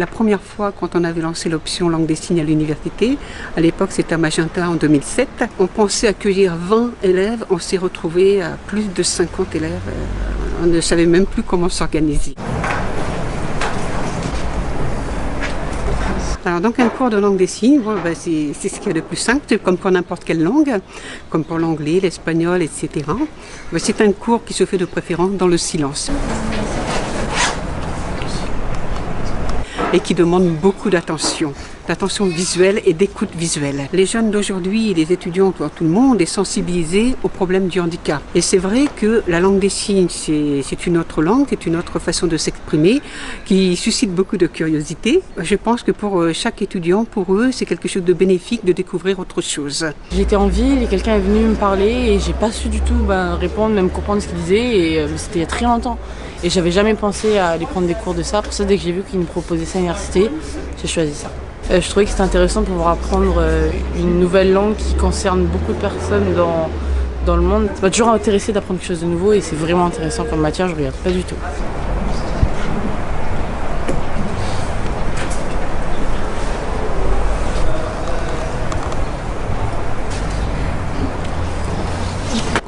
La première fois, quand on avait lancé l'option langue des signes à l'université, à l'époque c'était à Magenta en 2007, on pensait accueillir 20 élèves, on s'est retrouvé à plus de 50 élèves. On ne savait même plus comment s'organiser. Alors donc un cours de langue des signes, bon, ben c'est ce qu'il y a de plus simple, c'est comme pour n'importe quelle langue, comme pour l'anglais, l'espagnol, etc. Ben, c'est un cours qui se fait de préférence dans le silence. Et qui demande beaucoup d'attention visuelle et d'écoute visuelle. Les jeunes d'aujourd'hui, les étudiants, tout le monde est sensibilisé au problème du handicap. Et c'est vrai que la langue des signes, c'est une autre langue, c'est une autre façon de s'exprimer qui suscite beaucoup de curiosité. Je pense que pour chaque étudiant, pour eux, c'est quelque chose de bénéfique de découvrir autre chose. J'étais en ville et quelqu'un est venu me parler et j'ai pas su du tout répondre, même comprendre ce qu'il disait, et c'était il y a très longtemps. Et j'avais jamais pensé à aller prendre des cours de ça. Pour ça, dès que j'ai vu qu'il me proposait ça à l'université, j'ai choisi ça. Je trouvais que c'était intéressant pour pouvoir apprendre une nouvelle langue qui concerne beaucoup de personnes dans le monde. Ça m'a toujours intéressé d'apprendre quelque chose de nouveau et c'est vraiment intéressant comme matière, je ne regarde pas du tout.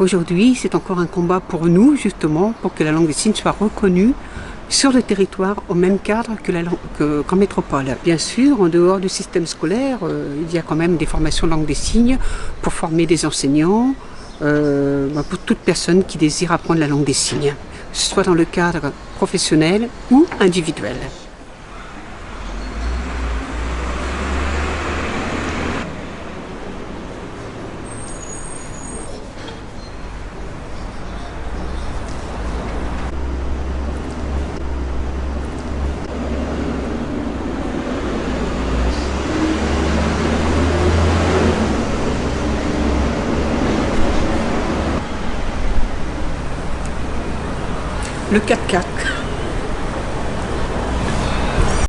Aujourd'hui, c'est encore un combat pour nous, justement, pour que la langue des signes soit reconnue sur le territoire au même cadre qu'en métropole. Bien sûr, en dehors du système scolaire, il y a quand même des formations langue des signes pour former des enseignants, pour toute personne qui désire apprendre la langue des signes, soit dans le cadre professionnel ou individuel. Le 4x4.